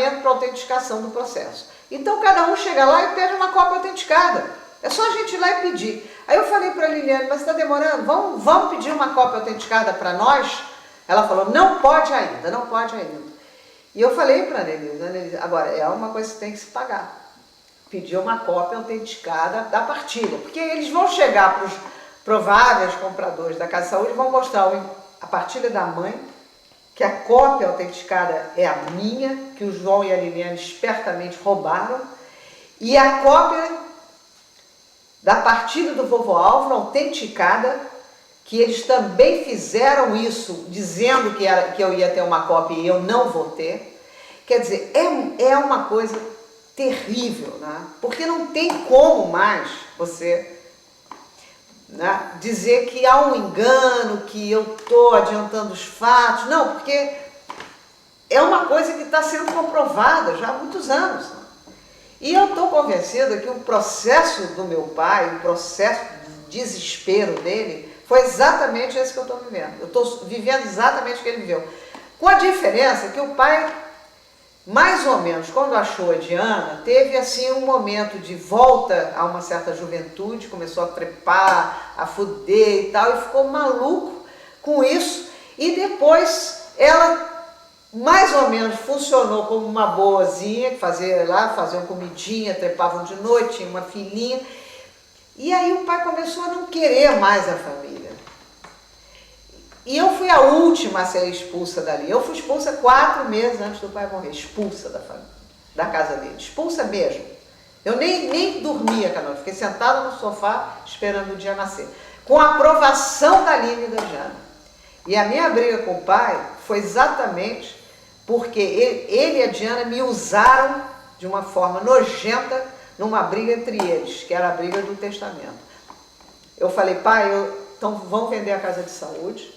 pagamento para autenticação do processo. Então cada um chega lá e pede uma cópia autenticada. É só a gente ir lá e pedir. Aí eu falei para a Liliane, mas está demorando, vamos pedir uma cópia autenticada para nós? Ela falou, não pode ainda, não pode ainda. E eu falei para a Anelise, agora é uma coisa que tem que se pagar. Pedir uma cópia autenticada da partilha, porque eles vão chegar para os prováveis compradores da Casa de Saúde e vão mostrar a partilha da mãe, que a cópia autenticada é a minha, que o João e a Liliane espertamente roubaram, e a cópia da partilha do vovô Álvaro autenticada, que eles também fizeram isso, dizendo que eu ia ter uma cópia e eu não vou ter. Quer dizer, é uma coisa terrível, né? Porque não tem como mais você, né, dizer que há um engano, que eu estou adiantando os fatos. Não, porque é uma coisa que está sendo comprovada já há muitos anos. Né? E eu estou convencida que o processo do meu pai, o processo de desespero dele, foi exatamente esse que eu estou vivendo. Eu estou vivendo exatamente o que ele viveu. Com a diferença que o pai, mais ou menos, quando achou a Diana, teve assim um momento de volta a uma certa juventude, começou a trepar, a fuder e tal, e ficou maluco com isso. E depois ela mais ou menos funcionou como uma boazinha, que fazia uma comidinha, trepavam de noite, tinha uma filhinha. E aí o pai começou a não querer mais a família. E eu fui a última a ser expulsa dali. Eu fui expulsa 4 meses antes do pai morrer, expulsa da família, da casa dele, expulsa mesmo. Eu nem dormia aquela noite, fiquei sentada no sofá esperando o dia nascer. Com a aprovação da Aline e da Jana. E a minha briga com o pai foi exatamente porque ele e a Diana me usaram de uma forma nojenta numa briga entre eles, que era a briga do testamento. Eu falei, pai, então vamos vender a Casa de Saúde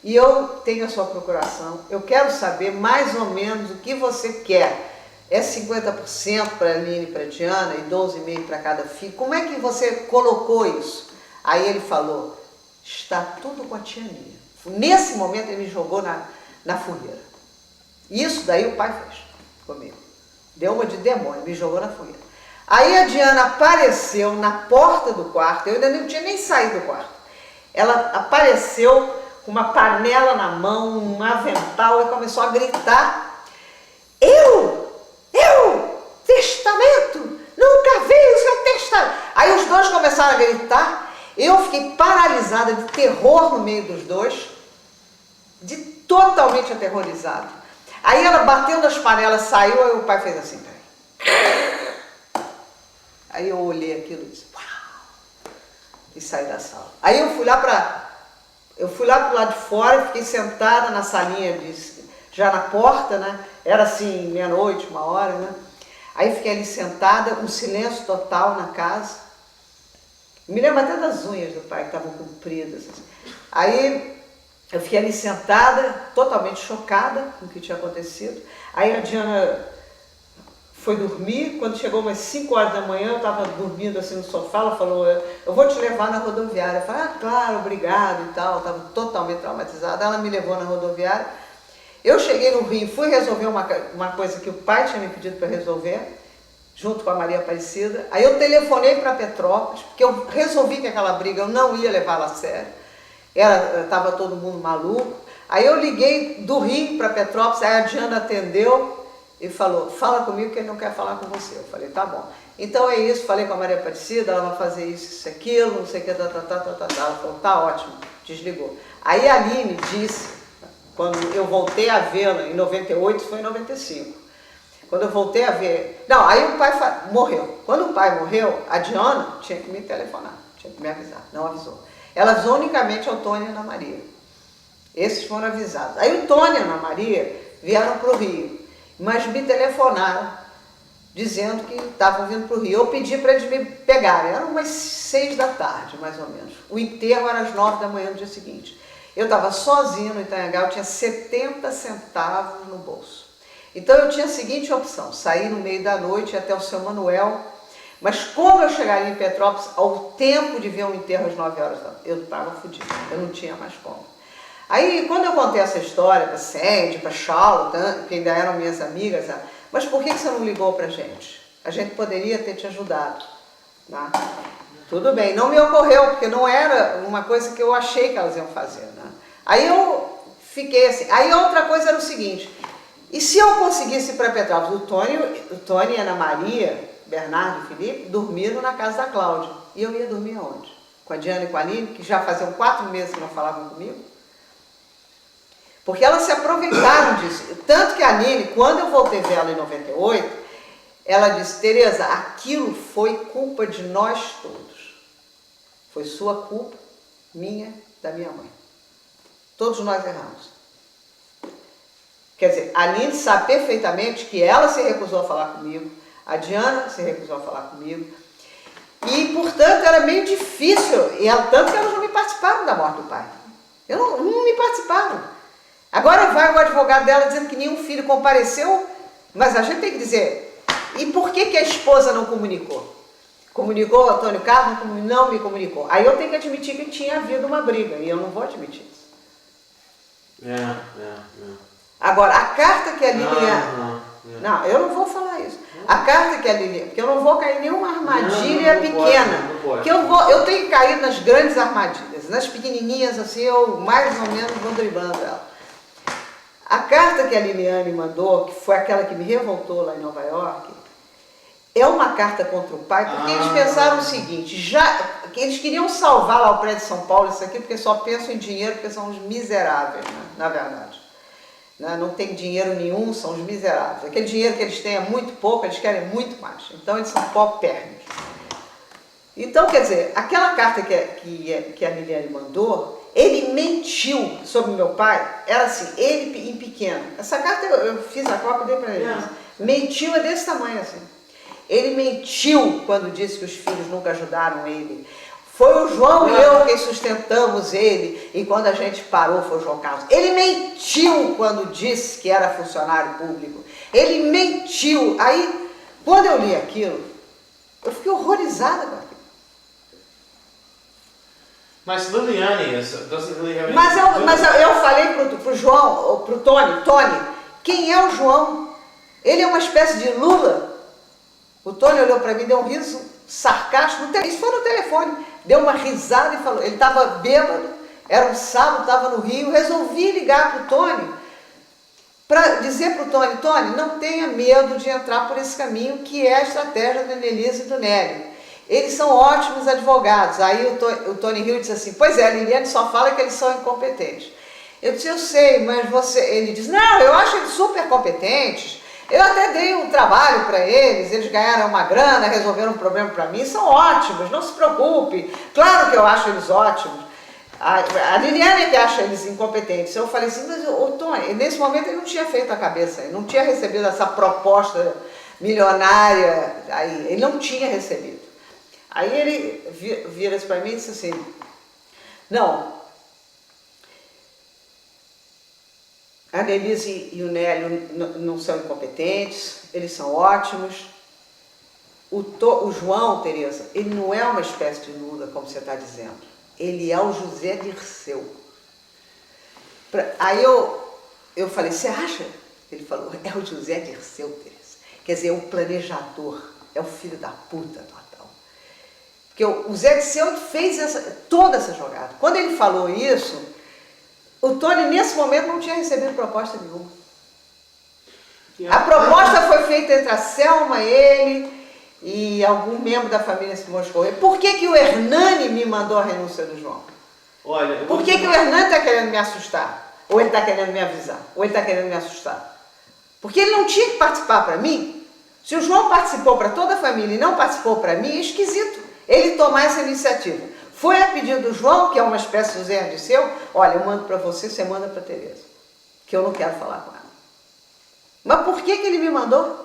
e eu tenho a sua procuração, eu quero saber mais ou menos o que você quer. É 50% para a Aline e para a Diana e 12,5% para cada filho. Como é que você colocou isso? Aí ele falou, está tudo com a tia Nia. Nesse momento ele me jogou na fogueira. Isso daí o pai fez comigo. Deu uma de demônio, me jogou na fogueira. Aí a Diana apareceu na porta do quarto, eu ainda não tinha nem saído do quarto. Ela apareceu com uma panela na mão, um avental e começou a gritar. Testamento, nunca vi o seu testamento. Aí os dois começaram a gritar, eu fiquei paralisada de terror no meio dos dois, totalmente aterrorizada. Aí ela batendo as panelas, saiu, aí o pai fez assim, aí eu olhei aquilo e disse, uau, e saí da sala. Aí eu fui lá pro lado de fora, fiquei sentada na salinha, já na porta, né? Era assim, meia-noite, 1h, né? Aí fiquei ali sentada, um silêncio total na casa. Me lembro até das unhas do pai, que estavam compridas. Assim. Aí eu fiquei ali sentada, totalmente chocada com o que tinha acontecido. Aí a Diana foi dormir, quando chegou umas 5h da manhã, eu estava dormindo assim no sofá, ela falou, eu vou te levar na rodoviária. Eu falei, claro, obrigado e tal, estava totalmente traumatizada. Ela me levou na rodoviária. Eu cheguei no Rio, fui resolver uma coisa que o pai tinha me pedido para resolver, junto com a Maria Aparecida. Aí eu telefonei para Petrópolis, porque eu resolvi que aquela briga eu não ia levá-la a sério. Estava todo mundo maluco. Aí eu liguei do Rio para Petrópolis, aí a Diana atendeu e falou, fala comigo que ele não quer falar com você. Eu falei, tá bom. Então é isso, falei com a Maria Aparecida, ela vai fazer isso, aquilo, não sei o que, Ela falou, tá ótimo, desligou. Aí a Aline disse, quando eu voltei a vê-la, em 98, foi em 95. Quando eu voltei a ver... Não, aí o pai morreu. Quando o pai morreu, a Diana tinha que me telefonar, tinha que me avisar, não avisou. Ela avisou unicamente ao Tônia e a Ana Maria. Esses foram avisados. Aí o Tônia e a Ana Maria vieram para o Rio, mas me telefonaram, dizendo que estavam vindo para o Rio. Eu pedi para eles me pegarem, eram umas 6 da tarde, mais ou menos. O enterro era às 9 da manhã do dia seguinte. Eu estava sozinha no Itanhangá, eu tinha 70 centavos no bolso. Então eu tinha a seguinte opção, sair no meio da noite e ir até o seu Manuel, mas como eu chegaria em Petrópolis, ao tempo de ver o enterro às 9h, eu estava fodida, eu não tinha mais como. Aí, quando eu contei essa história para Sandy, para Charlotte, que ainda eram minhas amigas, mas por que você não ligou para a gente? A gente poderia ter te ajudado. Né? Tudo bem, não me ocorreu, porque não era uma coisa que eu achei que elas iam fazer. Né? Aí eu fiquei assim. Aí outra coisa era o seguinte, e se eu conseguisse ir para Petrópolis? O Tony, Ana Maria, Bernardo e Felipe dormiram na casa da Cláudia. E eu ia dormir aonde? Com a Diana e com a Aline, que já faziam 4 meses que não falavam comigo? Porque elas se aproveitaram disso. Tanto que a Aline, quando eu voltei ver ela em 98, ela disse, Tereza, aquilo foi culpa de nós todos. Foi sua culpa, minha, da minha mãe. Todos nós erramos. Quer dizer, a Aline sabe perfeitamente que ela se recusou a falar comigo, a Diana se recusou a falar comigo, e, portanto, era meio difícil, tanto que elas não me participaram da morte do pai. Não me participaram. Agora vai o advogado dela dizendo que nenhum filho compareceu, mas a gente tem que dizer, e por que a esposa não comunicou? Comunicou o Antônio Carlos? Não me comunicou. Aí eu tenho que admitir que tinha havido uma briga, e eu não vou admitir isso. Agora, a carta que a Liliane... Não, eu não vou falar isso. A carta que a Liliane... Porque eu não vou cair em nenhuma armadilha pequena. Porque eu tenho caído nas grandes armadilhas. Nas pequenininhas, assim, eu mais ou menos vou driblando ela. A carta que a Liliane mandou, que foi aquela que me revoltou lá em Nova York, é uma carta contra o pai, porque eles pensaram o seguinte, que eles queriam salvar lá o prédio de São Paulo, isso aqui, porque só pensam em dinheiro, porque são os miseráveis, né, na verdade. Não tem dinheiro nenhum, são os miseráveis. Aquele dinheiro que eles têm é muito pouco, eles querem muito mais. Então eles são paupérrimos. Então, quer dizer, aquela carta que a Liliane mandou, ele mentiu sobre meu pai, era assim, ele em pequeno. Essa carta eu fiz a cópia e dei para ele. Mentiu é desse tamanho assim. Ele mentiu quando disse que os filhos nunca ajudaram ele. Foi o João e eu quem sustentamos ele, e quando a gente parou foi o João Carlos. Ele mentiu quando disse que era funcionário público. Ele mentiu. Aí, quando eu li aquilo, eu fiquei horrorizada com aquilo. Mas Liliane doesn't really have Mas eu falei pro João, pro Tony, quem é o João? Ele é uma espécie de Lula. O Tony olhou para mim, deu um riso sarcástico, isso foi no telefone, deu uma risada e falou, ele estava bêbado, era um sábado, estava no Rio, resolvi ligar para o Tony, para dizer para o Tony, não tenha medo de entrar por esse caminho, que é a estratégia da Nelise e do Nélio. Eles são ótimos advogados. Aí o Tony Hill disse assim, pois é, a Liliane só fala que eles são incompetentes. Eu disse, eu sei, mas ele diz, não, eu acho eles super competentes. Eu até dei um trabalho para eles ganharam uma grana, resolveram um problema para mim, são ótimos, não se preocupe. Claro que eu acho eles ótimos. A Liliane é que acha eles incompetentes. Eu falei assim, mas o Tony, nesse momento ele não tinha feito a cabeça, ele não tinha recebido essa proposta milionária, aí, ele não tinha recebido. Aí ele vira-se para mim e disse assim, não, a Nelise e o Nélio não são incompetentes, eles são ótimos. O João, Tereza, ele não é uma espécie de Lula, como você está dizendo. Ele é o José Dirceu. Aí eu falei, você acha? Ele falou, é o José Dirceu, Tereza. Quer dizer, é o planejador, é o filho da puta total. Porque o José Dirceu fez toda essa jogada. Quando ele falou isso, o Tony, nesse momento, não tinha recebido proposta nenhuma. A proposta foi feita entre a Selma, ele e algum membro da família Simões Correia. Por que o Hernani me mandou a renúncia do João? Olha, Por que o Hernani está querendo me assustar? Ou ele está querendo me avisar? Ou ele está querendo me assustar? Porque ele não tinha que participar para mim. Se o João participou para toda a família e não participou para mim, é esquisito ele tomar essa iniciativa. Foi a pedido do João, que é uma espécie de Zé Dirceu, olha, eu mando para você, você manda para a Tereza, que eu não quero falar com ela. Mas por que ele me mandou?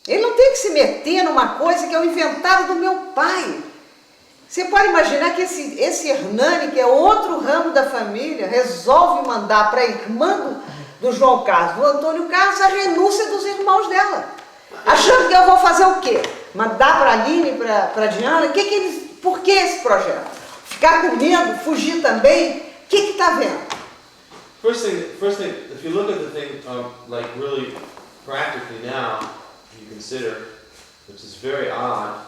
Ele não tem que se meter numa coisa que é o inventário do meu pai. Você pode imaginar que esse Hernani, que é outro ramo da família, resolve mandar para a irmã do João Carlos, do Antônio Carlos, a renúncia dos irmãos dela. Achando que eu vou fazer o quê? Mandar para a Aline, para a Diana? Por que esse projeto? Ficar com medo? Fugir também? O que está vendo? First thing, if you look at the thing, like really practically now, you consider, which is very odd,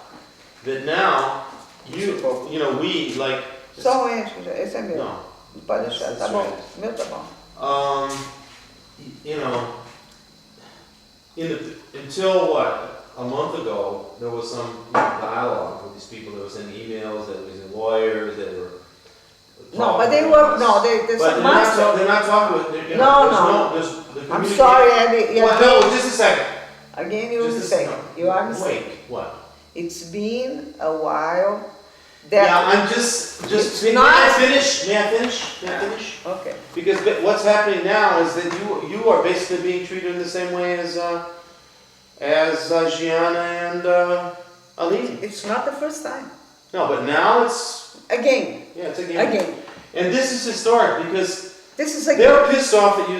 that now we like. Só um enche, esse é meu. No. Pode deixar, tá bom. Meu tá bom. Until what, a month ago, there was some dialogue with these people. There was in emails, there was in lawyers, they were. No, but they were, no, they But they're not talking with, No. there's the I'm sorry, Eddie. Well, no, just a second. Again, you Just a mistake. second. You are mistaken. Wait, what? It's been a while that. Yeah, I'm just, It's may not- I finish? May I finish? Okay. Because what's happening now is that you are basically being treated in the same way as Gianna and Aline. It's not the first time. No, but now it's, Again. it's again. Again. And this is historic because This is they're again. pissed off at you,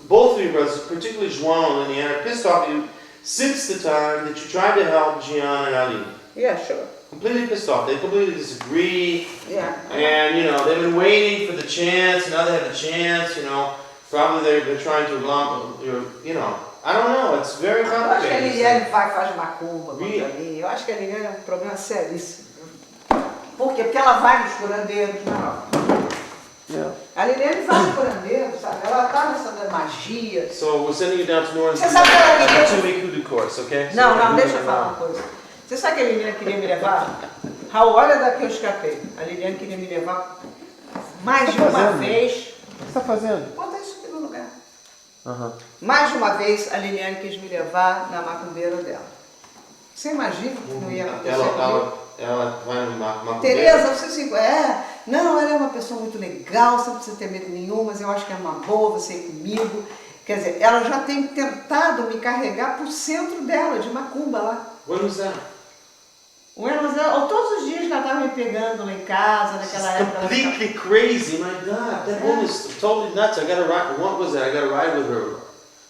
both of you brothers, particularly João and Liliana, are pissed off at you since the time that you tried to help Gianna and Aline. Yeah, sure. Completely pissed off. They completely disagree. Yeah. And, they've been waiting for the chance, now they have the chance, probably they're trying to, I don't know, it's very Eu acho que a complicated. Liliane faz macumba contra Really? mim. Eu acho que a Liliane é um problema seríssimo. Por quê? Porque ela vai nos curandeiros, não. Yeah. A Liliane vai nos curandeiros, sabe? Ela tá nessa magia. So we're sending you down to New Orleans Você sabe que ela on a queria... 2-week hoodoo course, okay? So Não, you deixa eu can, falar uma coisa. Você sabe que a Liliane queria me levar? Raul, olha daqui eu escapei. A Liliane queria me levar mais de uma vez. O que você está fazendo? Bota isso aqui no lugar. Mais de uma vez a Liliane quis me levar na macumbeira dela. Você imagina que não ia acontecer comigo? Ela vai no macumbeiro. Tereza, você se... não, ela é uma pessoa muito legal, você não precisa ter medo nenhum, mas eu acho que é uma boa você ir comigo. Quer dizer, ela já tem tentado me carregar pro centro dela, de macumba lá. When was that? Todos os dias que ela estava me pegando lá em casa, naquela It's época. completely crazy, my God. That woman is totally nuts. I got to ride. What was that? I got to ride with her.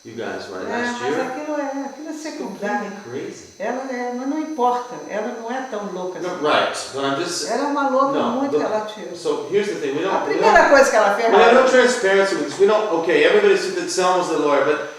You guys, right? Last Mas year. aquilo é secundário. Crazy. Mas não importa, ela não é tão louca No, assim. right, but I'm just. Ela é uma louca No, muito but- relativa. So here's the thing. We A don't. primeira coisa que ela fez, We have no transparency with this. We don't. Okay, everybody said that Selma's the lawyer, but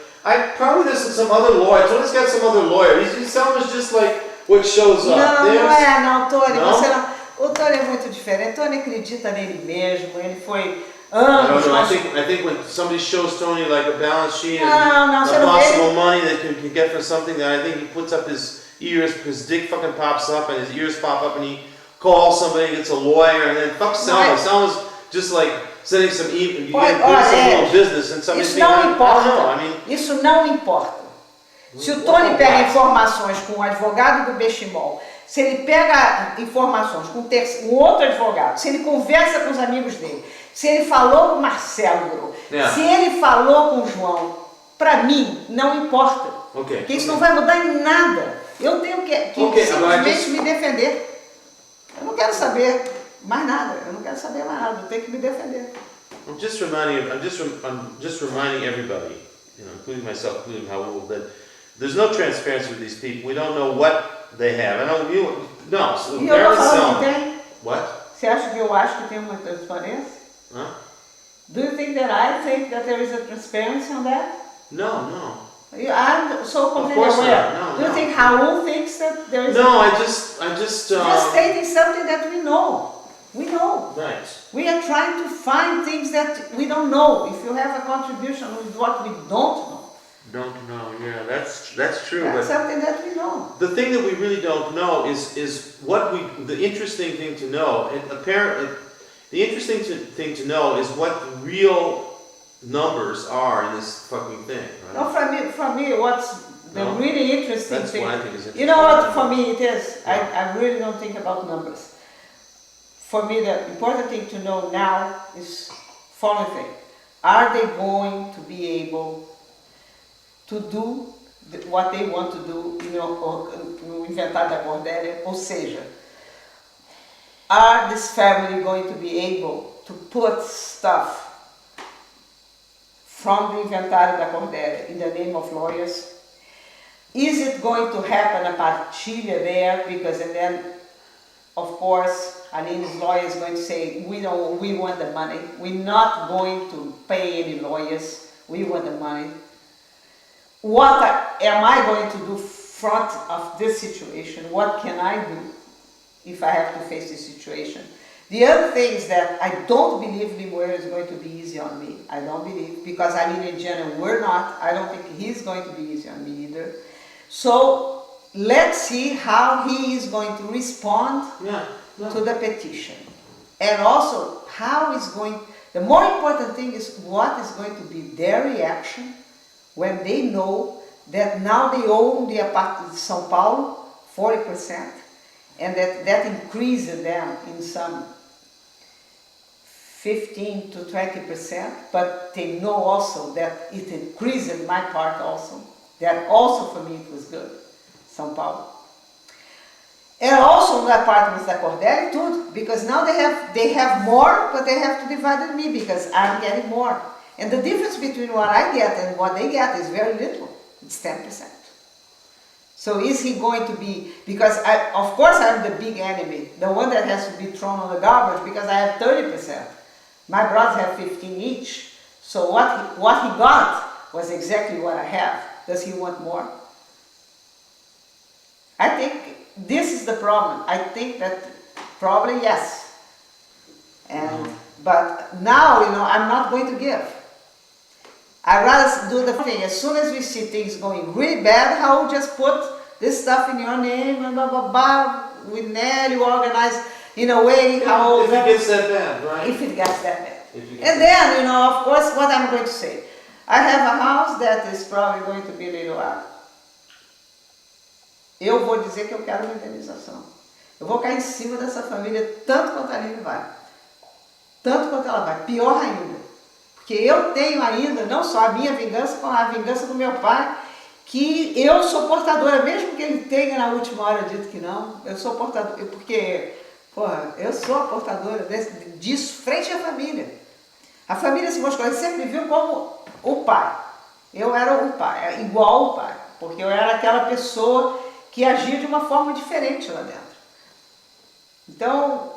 probably there's some other lawyer. Tony's got some other lawyer. Selma's just like what shows up. Não, Tony, Não? você não. O Tony é muito diferente. Tony acredita nele mesmo. Ele foi I don't anos. know. I think when somebody shows Tony like a balance sheet and Não, você the não vê. possible money that can get for something, that I think he puts up his ears because dick fucking pops up and his ears pop up and he calls somebody, gets a lawyer, and then fuck Selma. Right. Selma's just like sending some you Olha, get some é, little business and somebody's Isso being não like, I importa. don't know. I mean, Isso não importa. Se o Tony pega informações com o advogado do Bechimol, se ele pega informações com um outro advogado, se ele conversa com os amigos dele, se ele falou com o Marcelo, se ele falou com o João, para mim não importa. Okay. Porque isso não vai mudar em nada. Eu tenho que simplesmente me defender. Eu não quero saber mais nada. Eu não quero saber mais nada. Eu tenho que me defender. I'm just reminding everybody, including myself, including Raul, that there's no transparency with these people. We don't know what they have. I know you. No. So E eu tô falando Selma. que tem? What? Você acha que eu acho que tem uma transparência? Huh? Do you think that I think that there is a transparency on that? No. I'm so completely course aware. not. No, Do you no. think Raul thinks that there is No, a... I just. Just stating something that we know. We know. Right. We are trying to find things that we don't know. If you have a contribution with what we don't know, Don't know. Yeah, that's true. that's But something that we know. the thing that we really don't know is what the interesting thing to know. And apparently, the interesting thing to know is what the real numbers are in this fucking thing. Right? No, for me, what's the No? really interesting That's thing? what I think is interesting. You know what? For me, it is. I really don't think about numbers. For me, the important thing to know now is following thing: are they going to be able to do what they want to do no inventário da Cordélia? Ou seja, are this family going to be able to put stuff from the inventário da Cordélia in the name of lawyers? Is it going to happen a partilha there? Because and then, of course, Aline's lawyer is going to say, we want the money. We're not going to pay any lawyers. We want the money. What am I going to do front of this situation? What can I do if I have to face this situation? The other thing is that I don't believe Limoeiro is going to be easy on me. I don't believe, because Aline and Jenna were not. I don't think he's going to be easy on me either. So let's see how he is going to respond to the petition. And also how is going, the more important thing is what is going to be their reaction when they know that now they own the apartment in São Paulo, 40%, and that increases them in some 15 to 20%, but they know also that it increases my part also. That also for me it was good, São Paulo. And also the apartments da Cordelli, tudo, because now they have more, but they have to divide with me because I'm getting more. And the difference between what I get and what they get is very little. It's 10%. So is he going to be, because of course I'm the big enemy, the one that has to be thrown on the garbage because I have 30%. My brothers have 15 each. So what he got was exactly what I have. Does he want more? I think this is the problem. I think that probably yes. But now, I'm not going to give. I'd rather do the thing. As soon as we see things going really bad, I will just put this stuff in your name and blah, blah, blah. With Nelly, organize in a way how... If it gets that bad, right? If it gets that bad. And then, of course, what I'm going to say. I have a house that is probably going to be leiloado. Eu vou dizer que eu quero uma indenização. Eu vou cair em cima dessa família tanto quanto a Aline vai. Tanto quanto ela vai. Pior ainda. Porque eu tenho ainda, não só a minha vingança, como a vingança do meu pai, que eu sou portadora, mesmo que ele tenha na última hora dito que não, eu sou portadora, porque, eu sou a portadora disso frente à família. A família se mostrou, sempre viu como o pai. Eu era o pai, igual o pai, porque eu era aquela pessoa que agia de uma forma diferente lá dentro. Então,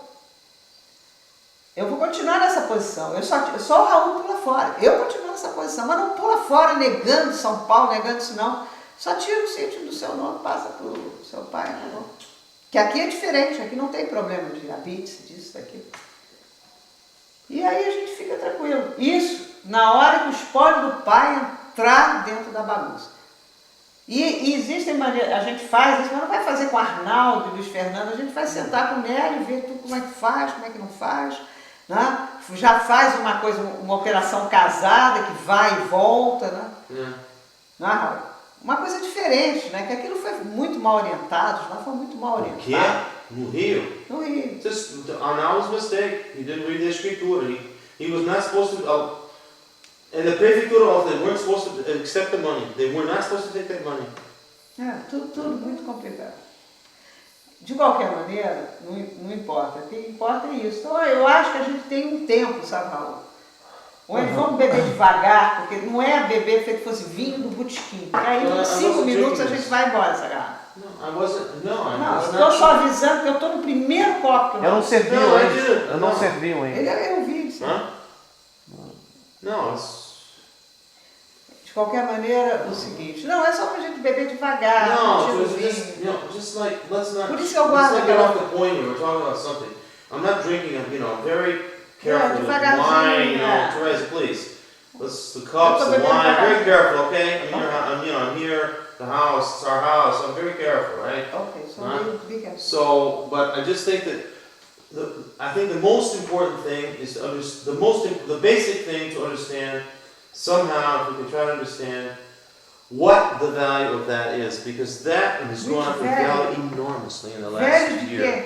eu vou continuar nessa posição. Só o Raul pula fora. Eu continuo nessa posição, mas não pula fora negando São Paulo, negando isso não. Só tira o sítio do seu nome, passa para o seu pai, tá bom? Que aqui é diferente, aqui não tem problema de habite, disso, daquilo. E aí a gente fica tranquilo. Isso na hora que o espólio do pai entrar dentro da bagunça. E existem maneiras, a gente faz isso, mas não vai fazer com Arnaldo e Luiz Fernando, a gente vai sentar com o Nélio, ver tudo como é que faz, como é que não faz, né? Já faz uma coisa, uma operação casada que vai e volta, né? Não é, Raul? Uma coisa diferente, né? Que aquilo foi muito mal orientado, nós fomos muito mal orientados. O quê? No Rio? No Rio. Just Arnaldo's mistake. He didn't read the escritura. He was not supposed to. And the prefeitura, they weren't supposed to accept the money. They were not supposed to take that money. Tudo muito complicado. De qualquer maneira, não importa. O que importa é isso. Então, eu acho que a gente tem um tempo, sabe, Raul? Ou vamos beber devagar, porque não é beber feito fosse vinho do botequim. Aí, em 5 minutos, a gente vai embora essa garrafa. Não, estou só avisando que eu estou no primeiro copo. Eu não servi o ainda. Eu não servi o ainda. Eu vi isso. Não, de qualquer maneira, o seguinte, não, é só pra gente beber devagar. Just like, let's not, por isso eu guardo let's not get off the point here, we're talking about something. I'm not drinking, very careful with wine, Therese, please. The cups, the wine, very careful, okay? I'm here, the house, it's our house, I'm very careful, right? Okay, so be careful. So, but I just think that I think the most important thing is to understand, the basic thing to understand, somehow, if we can try to understand what the value of that is, because that has gone up in value enormously in the last year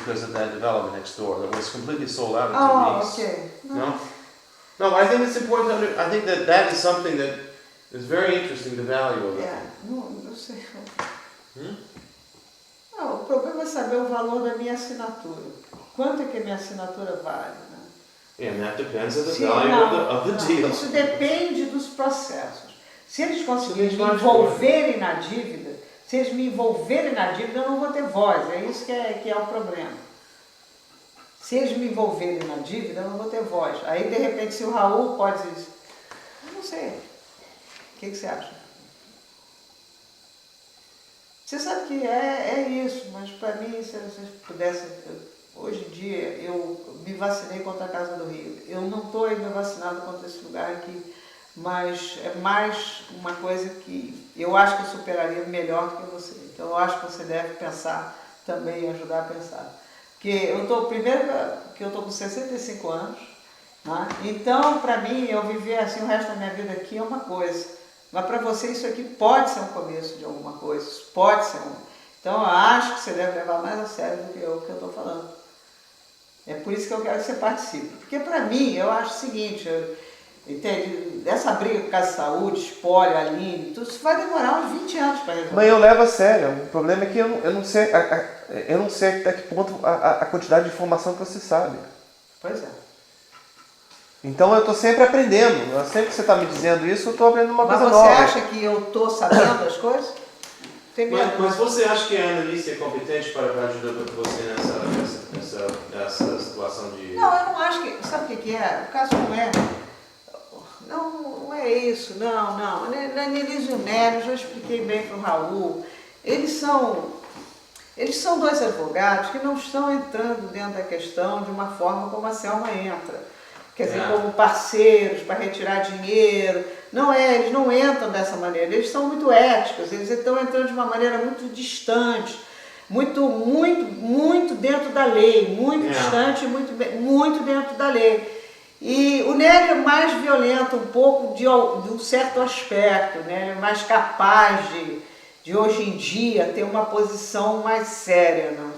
because of that development next door that was completely sold out in 2 weeks. Okay. No, I think it's important to I think that is something that is very interesting, the value of it. Não sei. Não, o problema é saber o valor da minha assinatura. Quanto é que a minha assinatura vale? Né? And that depends on the value of the deal. Isso depende dos processos. Se eles conseguirem me envolverem na dívida, eu não vou ter voz. É isso que é o problema. Se eles me envolverem na dívida, eu não vou ter voz. Aí, de repente, se o Raul pode dizer, eu não sei, o que você acha? Você sabe que é isso, mas para mim, se vocês pudessem, hoje em dia, eu me vacinei contra a Casa do Rio. Eu não estou ainda vacinado contra esse lugar aqui, mas é mais uma coisa que eu acho que eu superaria melhor do que você. Então, eu acho que você deve pensar também e ajudar a pensar. Porque eu estou, primeiro, que eu estou com 65 anos, né? Então, para mim, eu viver assim o resto da minha vida aqui é uma coisa. Mas para você isso aqui pode ser um começo de alguma coisa, pode ser um. Então eu acho que você deve levar mais a sério do que eu estou falando. É por isso que eu quero que você participe. Porque para mim, eu acho o seguinte, entende? Essa briga com Casa de Saúde, espólio, Aline, tudo isso vai demorar uns 20 anos para resolver. Mas eu levo a sério. O problema é que eu não sei até que ponto a quantidade de informação que você sabe. Pois é. Então eu estou sempre aprendendo. Sempre que você está me dizendo isso, eu estou aprendendo uma coisa nova. Mas você acha que eu estou sabendo as coisas? Mas você acha que a Annelise é competente para ajudar você nessa situação de... Não, eu não acho que... Sabe o que é? O caso não é... Não é isso, não. A Annelise e o Nélio, eu já expliquei bem para o Raul. Eles são dois advogados que não estão entrando dentro da questão de uma forma como a Selma entra. Quer dizer, como parceiros para retirar dinheiro. Não eles não entram dessa maneira. Eles são muito éticos, eles estão entrando de uma maneira muito distante, muito dentro da lei, muito distante, muito dentro da lei. E o Nélio é mais violento um pouco de um certo aspecto, né? Ele é mais capaz de hoje em dia ter uma posição mais séria, né?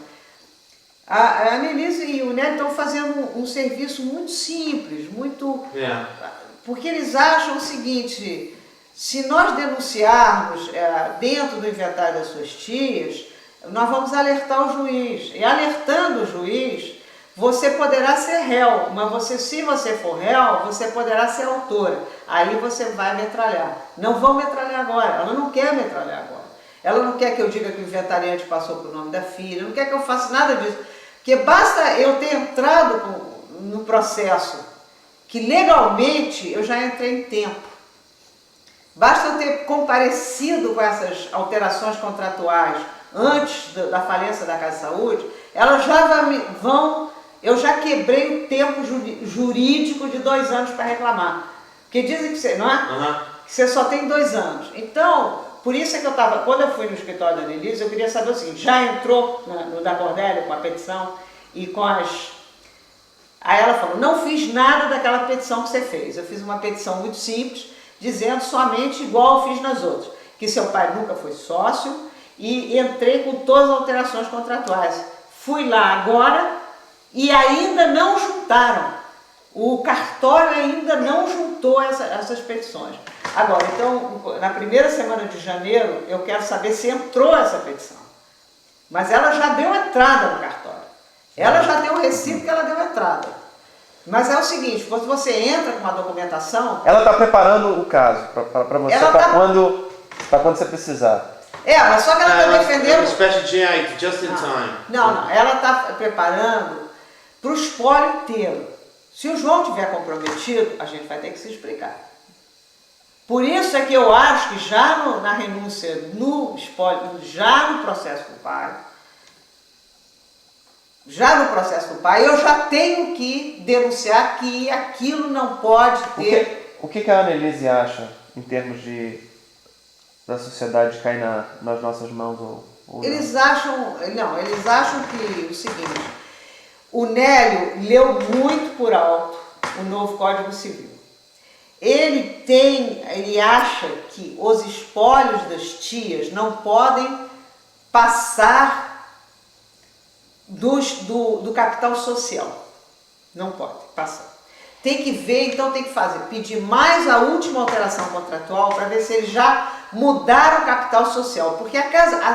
A Annelise e o Nélio estão fazendo um serviço muito simples, porque eles acham o seguinte, se nós denunciarmos dentro do inventário das suas tias, nós vamos alertar o juiz. E alertando o juiz, você poderá ser réu, mas se você for réu, você poderá ser autora. Aí você vai metralhar. Não vão metralhar agora, ela não quer metralhar agora. Ela não quer que eu diga que o inventariante passou para o nome da filha, não quer que eu faça nada disso. Porque basta eu ter entrado no processo, que legalmente eu já entrei em tempo. Basta eu ter comparecido com essas alterações contratuais antes da falência da Casa de Saúde, elas já eu já quebrei o tempo jurídico de 2 anos para reclamar. Porque dizem que você, não é? Que você só tem 2 anos. Então, por isso é que quando eu fui no escritório da Annelise, eu queria saber o seguinte, já entrou no da Cordélia com a petição e com as... Aí ela falou, não fiz nada daquela petição que você fez, eu fiz uma petição muito simples, dizendo somente igual eu fiz nas outras, que seu pai nunca foi sócio e entrei com todas as alterações contratuais. Fui lá agora e ainda não juntaram, o cartório ainda não juntou essas petições. Agora, então, na primeira semana de janeiro, eu quero saber se entrou essa petição. Mas ela já deu entrada no cartório. Ela já tem um recibo que ela deu entrada. Mas é o seguinte, quando você entra com uma documentação... Ela está preparando o caso para você, para quando você precisar. Mas só que ela está defendendo... Special GI, just in time. Não, ela está preparando para o espólio inteiro. Se o João tiver comprometido, a gente vai ter que se explicar. Por isso é que eu acho que já na renúncia, no espólio, já no processo do pai, eu já tenho que denunciar que aquilo não pode ter... O que a Annelise acha em termos da sociedade cair nas nossas mãos ou eles acham que o seguinte, o Nélio leu muito por alto o novo Código Civil. Ele acha que os espólios das tias não podem passar do capital social. Não pode passar. Tem que ver, então tem que pedir mais a última alteração contratual para ver se eles já mudaram o capital social. Porque a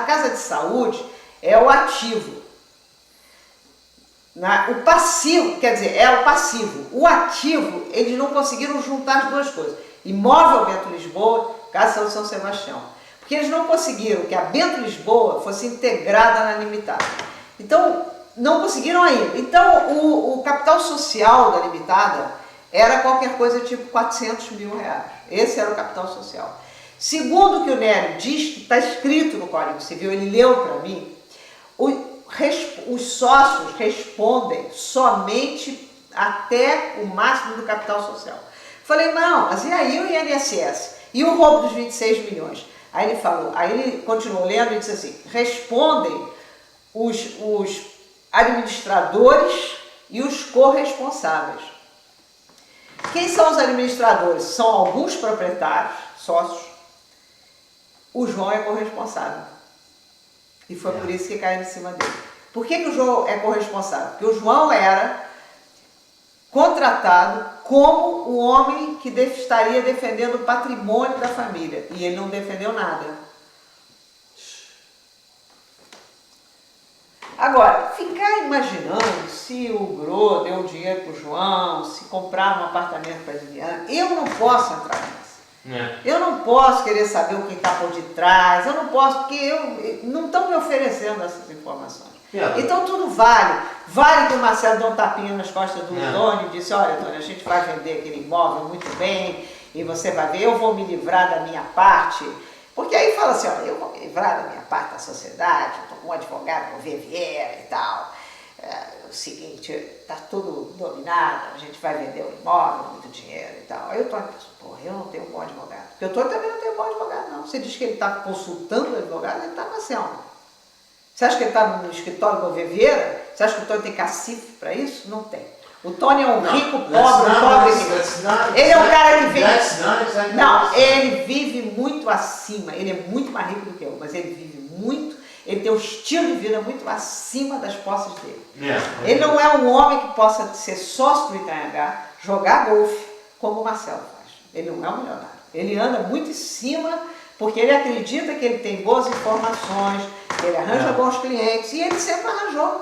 casa de saúde é o ativo. O passivo, quer dizer, é o passivo. O ativo, eles não conseguiram juntar as duas coisas. Imóvel Bento Lisboa, Casa de Saúde São Sebastião. Porque eles não conseguiram que a Bento Lisboa fosse integrada na limitada. Então, não conseguiram ainda. Então, o capital social da Limitada era qualquer coisa tipo 400 mil reais. Esse era o capital social. Segundo o que o Nélio diz, que está escrito no Código Civil, ele leu para mim, os sócios respondem somente até o máximo do capital social. Falei, não, mas e aí o INSS? E o roubo dos 26 milhões? Aí ele falou, aí ele continuou lendo e disse assim, respondem os administradores e os corresponsáveis. Quem são os administradores? São alguns proprietários, sócios. O João é corresponsável. E foi por isso que caiu em cima dele. Por que o João é corresponsável? Porque o João era contratado como o homem que estaria defendendo o patrimônio da família. E ele não defendeu nada. Agora, ficar imaginando se o Gro deu dinheiro para o João, se comprar um apartamento para a Juliana, eu não posso entrar nisso. Eu não posso querer saber o que está por detrás, eu não posso, porque não estão me oferecendo essas informações. Então tudo vale. Vale que o Marcelo deu um tapinha nas costas do Tony e disse, olha, Tony, a gente vai vender aquele imóvel muito bem e você vai ver, eu vou me livrar da minha parte. Porque aí fala assim, olha, eu vou me livrar da minha parte da sociedade, estou com um advogado, vou ver Vieira e tal. O seguinte, está tudo dominado, a gente vai vender o imóvel, muito dinheiro e tal. Aí o Tony pensou, porra, eu não tenho um bom advogado. Porque o Tony também não tem um bom advogado, não. Você diz que ele está consultando o advogado, ele está na selva. Você acha que ele está no escritório do Vieira? Você acha que o Tony tem cacife para isso? Não tem. O Tony é um rico, pobre rico. Ele é um cara que vive... Não, ele vive muito acima. Ele é muito mais rico do que eu, mas ele vive muito... Ele tem um estilo de vida muito acima das posses dele. Ele não é um homem que possa ser sócio do Itanhangá, jogar golfe, como o Marcelo faz. Ele não é um milionário. Ele anda muito em cima, porque ele acredita que ele tem boas informações, que ele arranja bons clientes, e ele sempre arranjou.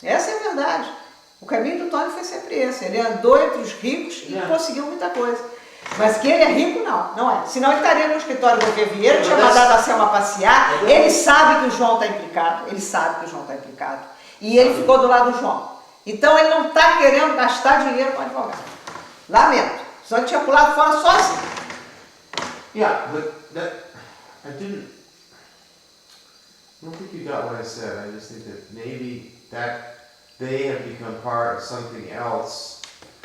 Essa é a verdade. O caminho do Tony foi sempre esse. Ele andou entre os ricos e conseguiu muita coisa. Mas que ele é rico, não. Não é. Senão ele estaria no escritório do Vieira, tinha mandado a Selma passear. Ele sabe que o João está implicado. Ele sabe que o João está implicado. E ele ficou do lado do João. Então ele não está querendo gastar dinheiro com advogado. Lamento. Só ele tinha pulado fora sozinho. Yeah, but I don't think you got what I said. I just think that maybe that they have become part of something else.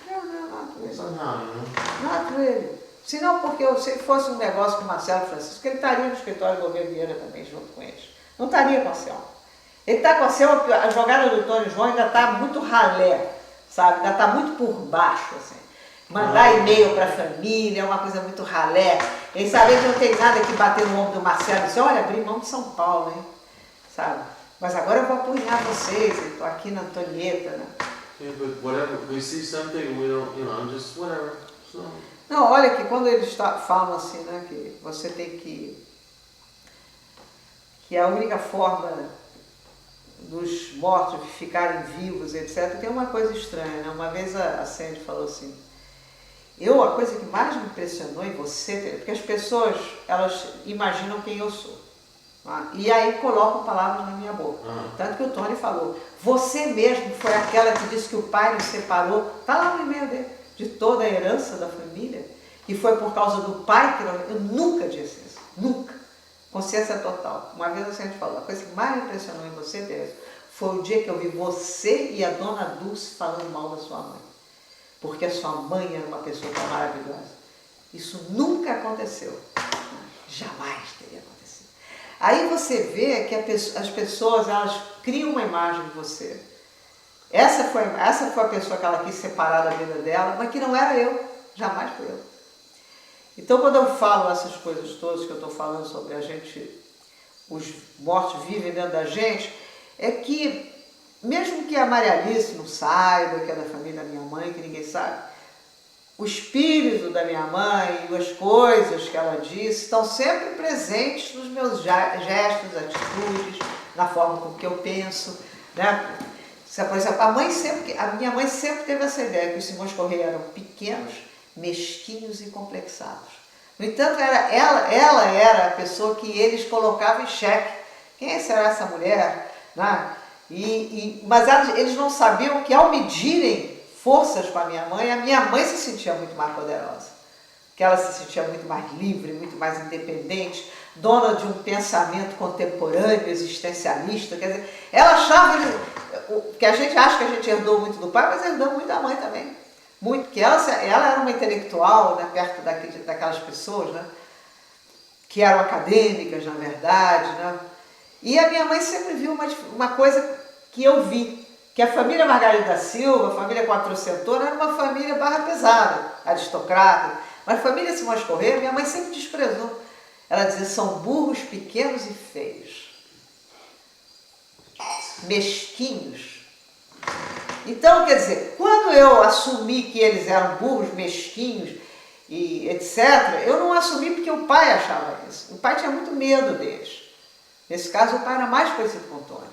Not really. Somehow, you know? Not really. Se não, porque se fosse um negócio com o Marcelo Francisco, ele estaria no escritório do governo Vieira também, junto com eles. Não estaria com a Selma. Ele está com a Selma, a jogada do Tony João ainda está muito ralé, sabe? Ainda está muito por baixo, assim. Mandar e-mail para a família é uma coisa muito ralé. Ele sabe que não tem nada que bater no ombro do Marcelo e dizer, olha, abri mão de São Paulo, hein? Sabe? Mas agora eu vou apunhar vocês, eu estou aqui na Antonieta, né? Yeah, but whatever, we see something, we don't, you know, just whatever. So. Não, olha que quando eles falam assim, né, que você tem que a única forma dos mortos ficarem vivos, etc., tem uma coisa estranha, né? Uma vez a Sandy falou assim, a coisa que mais me impressionou em você, porque as pessoas, elas imaginam quem eu sou. E aí colocam palavras na minha boca. Tanto que o Tony falou, você mesmo foi aquela que disse que o pai nos separou, está lá no e-mail dele, de toda a herança da família, que foi por causa do pai que eu nunca disse isso, nunca. Consciência total. Uma vez a gente falou, a coisa que mais me impressionou em você, Teresa, foi o dia que eu vi você e a dona Dulce falando mal da sua mãe. Porque a sua mãe era uma pessoa tão maravilhosa. Isso nunca aconteceu. Jamais teria acontecido. Aí você vê que as pessoas, elas criam uma imagem de você. Essa foi a pessoa que ela quis separar da vida dela, mas que não era eu. Jamais foi eu. Então, quando eu falo essas coisas todas que eu estou falando sobre a gente, os mortos vivem dentro da gente, é que, mesmo que a Maria Alice não saiba, que é da família da minha mãe, que ninguém sabe, o espírito da minha mãe e as coisas que ela disse estão sempre presentes nos meus gestos, atitudes, na forma com que eu penso, né? Por exemplo, a minha mãe sempre teve essa ideia que os Simões Correia eram pequenos, mesquinhos e complexados. No entanto, ela era a pessoa que eles colocavam em xeque. Quem será essa mulher? Né? Mas eles não sabiam que ao medirem forças com a minha mãe se sentia muito mais poderosa. Que ela se sentia muito mais livre, muito mais independente, dona de um pensamento contemporâneo, existencialista. Quer dizer, ela achava que a gente acha que a gente herdou muito do pai, mas herdou muito da mãe também. Muito, porque ela era uma intelectual, né, perto daquelas pessoas, né, que eram acadêmicas, na verdade. Né? E a minha mãe sempre viu uma coisa que eu vi, que a família Margarida da Silva, a família Quatrocentona, era uma família barra pesada, aristocrata. Mas a família Simões Corrêa, minha mãe sempre desprezou. Ela dizia, são burros pequenos e feios. Mesquinhos. Então, quer dizer, quando eu assumi que eles eram burros, mesquinhos e etc., eu não assumi porque o pai achava isso. O pai tinha muito medo deles. Nesse caso, o pai era mais parecido com o Tony.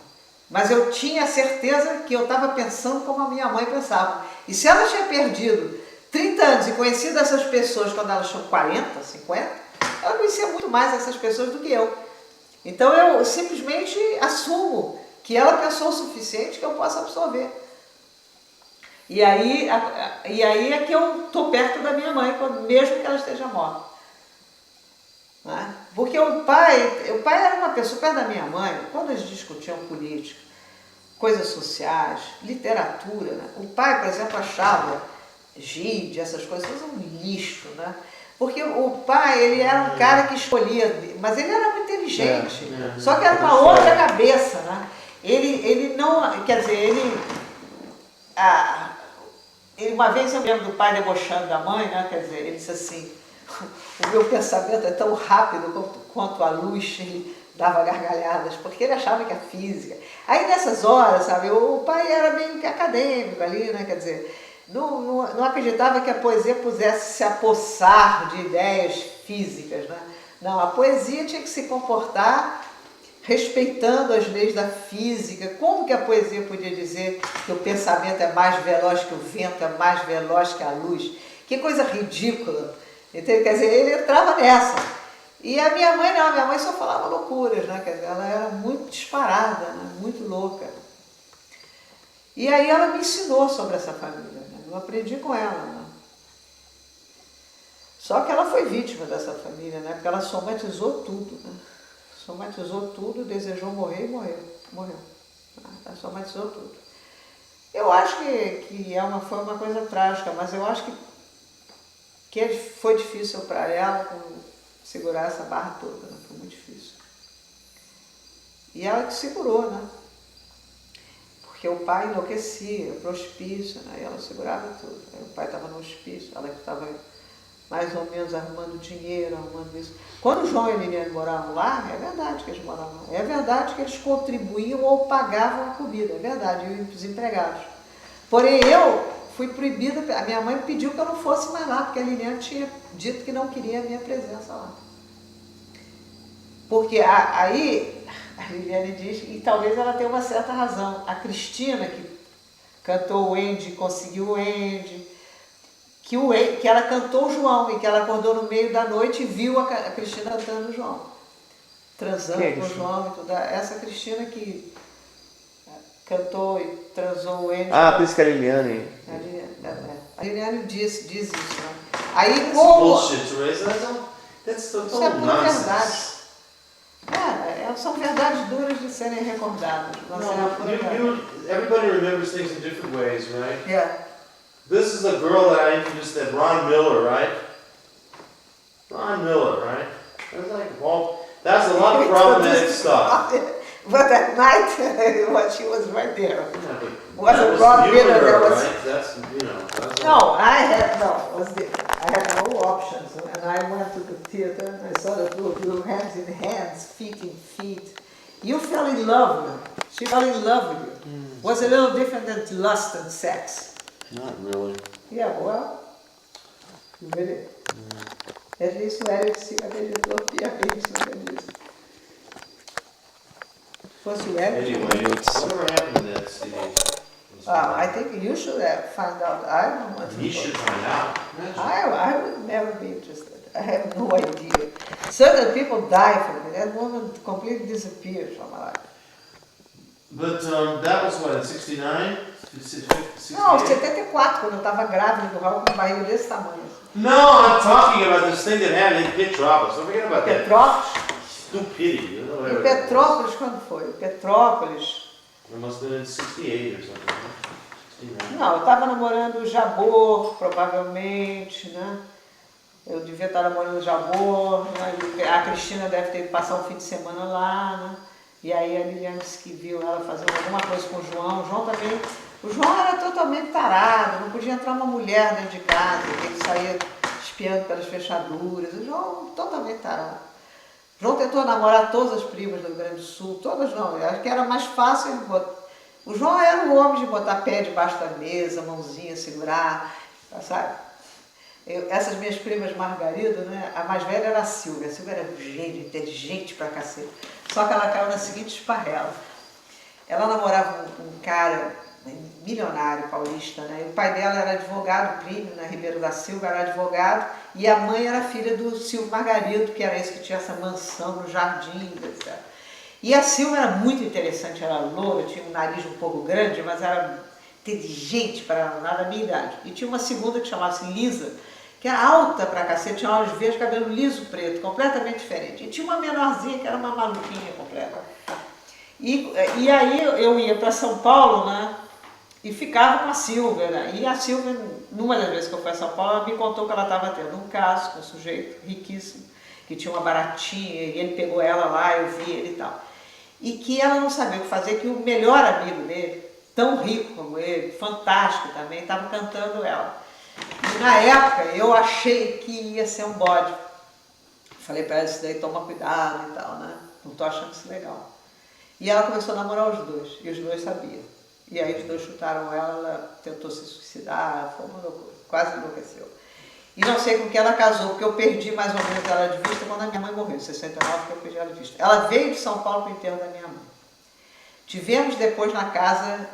Mas eu tinha certeza que eu estava pensando como a minha mãe pensava. E se ela tinha perdido 30 anos e conhecido essas pessoas quando elas tinham 40, 50, ela conhecia muito mais essas pessoas do que eu. Então eu simplesmente assumo que ela pensou o suficiente que eu possa absorver. E aí é que eu estou perto da minha mãe, mesmo que ela esteja morta. Né? Porque o pai era uma pessoa, perto da minha mãe, quando eles discutiam política, coisas sociais, literatura, né? O pai, por exemplo, achava Gide, essas coisas, um lixo, né? Porque o pai, ele era um cara que escolhia, mas ele era muito inteligente, só que era uma outra cabeça, né? Ele não, quer dizer, uma vez eu lembro do pai debochando da mãe, né? Quer dizer, ele disse assim, o meu pensamento é tão rápido quanto a luz, ele dava gargalhadas, porque ele achava que a física... Aí nessas horas, sabe, o pai era meio que acadêmico ali, né? Quer dizer, não acreditava que a poesia pudesse se apossar de ideias físicas, né? Não, a poesia tinha que se comportar respeitando as leis da física. Como que a poesia podia dizer que o pensamento é mais veloz que o vento, é mais veloz que a luz? Que coisa ridícula! Entendeu? Quer dizer, ele entrava nessa. E a minha mãe não, a minha mãe só falava loucuras, né? Quer dizer, ela era muito disparada, né? Muito louca. E aí ela me ensinou sobre essa família, né? Eu aprendi com ela, né? Só que ela foi vítima dessa família, né? Porque ela somatizou tudo, né? Somatizou tudo, desejou morrer e morreu. Ela somatizou tudo. Eu acho que foi uma coisa trágica, mas eu acho que foi difícil para ela segurar essa barra toda, né? Foi muito difícil. E ela que segurou, né? Porque o pai enlouquecia, para o hospício, né? E ela segurava tudo. Aí o pai estava no hospício, ela que estava mais ou menos arrumando dinheiro, arrumando isso. Quando o João e a Liliane moravam lá, é verdade que eles moravam lá. É verdade que eles contribuíam ou pagavam a comida, é verdade, e os empregados. Porém, eu fui proibida, a minha mãe pediu que eu não fosse mais lá, porque a Liliane tinha dito que não queria a minha presença lá. Porque aí, a Liliane diz, e talvez ela tenha uma certa razão, a Cristina, que cantou o Andy, conseguiu o Andy, que ela cantou o João, e que ela acordou no meio da noite e viu a Cristina cantando o João, transando com o João e tudo. Essa Cristina que cantou e transou o Andy. Ah, por isso que a Liliane... A Liliane diz isso, né? Aí como... Bullshit, Teresa. That's Isso é total pura verdade. nonsense. São verdades duras de serem recordadas. Everybody remembers things in different ways, right? Yeah. This is a girl that I introduced, that Ron Miller, right? Ron Miller, right? It's like, well, that's a lot of problematic stuff. But at night, she was right there. Yeah, but Wasn't that Ron you and Miller, her, there was... right? That's, that's No, I had no options. And I went to the theater and I saw the two of you hands in hands, feet in feet. You fell in love with her. She fell in love with you. Was a little different than lust and sex. Not really. Yeah, well, really. At least o Eric se acreditou piamente naquele disso. Fosse o Eric. Anyway, whatever happened to that CD? I think you should find out. I don't want to. He should find out. Imagine. I would never be interested. I have no idea. Certain people die from it. That woman completely disappears from my life. But that was what, in 69? 68? Não, 74, quando eu estava grávida do Raul com um barriga desse tamanho. No, I'm talking about this thing that happened in Petrópolis. Don't forget about that. Petrópolis? Stupidity. You know, E Petrópolis quando foi? Petrópolis. It must have been in 68 or something. 69. Não, eu estava namorando o Jabor, provavelmente, né? Eu devia estar namorando o Jabor, né? A Cristina deve ter ido passar um fim de semana lá, né? E aí a Liliane disse que viu ela fazendo alguma coisa com o João. O João também. O João era totalmente tarado, não podia entrar uma mulher dentro de casa, ele saía espiando pelas fechaduras. O João totalmente tarado. O João tentou namorar todas as primas do Rio Grande do Sul, todas não, eu acho que era mais fácil. O João era o homem de botar pé debaixo da mesa, mãozinha, segurar, sabe? Essas minhas primas Margarida, né? A mais velha era a Silvia. A Silvia era um gênio, inteligente pra cacete. Só que ela caiu na seguinte esparrela. Ela namorava um cara milionário paulista, né? E o pai dela era advogado, o Plínio, né? Ribeiro da Silva era advogado, e a mãe era filha do Silvio Margarido, que era esse que tinha essa mansão no jardim, etc. E a Silvia era muito interessante, era loura, tinha um nariz um pouco grande, mas era inteligente para nada da minha idade. E tinha uma segunda que chamava-se Lisa, que era alta pra cacete, tinha olhos verdes, cabelo liso preto, completamente diferente. E tinha uma menorzinha que era uma maluquinha completa. E aí eu ia para São Paulo, né? E ficava com a Silvia, né? E a Silvia, numa das vezes que eu fui a São Paulo, ela me contou que ela estava tendo um caso com um sujeito riquíssimo, que tinha uma baratinha, e ele pegou ela lá, eu vi ele e tal. E que ela não sabia o que fazer, que o melhor amigo dele, tão rico como ele, fantástico também, estava cantando ela. E na época eu achei que ia ser um bode. Falei para ela, isso daí toma cuidado e tal, né? Não tô achando isso legal. E ela começou a namorar os dois, e os dois sabiam. E aí os dois chutaram ela, ela tentou se suicidar, foi uma loucura, quase enlouqueceu. E não sei com que ela casou, porque eu perdi mais ou menos ela de vista quando a minha mãe morreu, em 69, que eu perdi ela de vista. Ela veio de São Paulo para o enterro da minha mãe. Tivemos depois na casa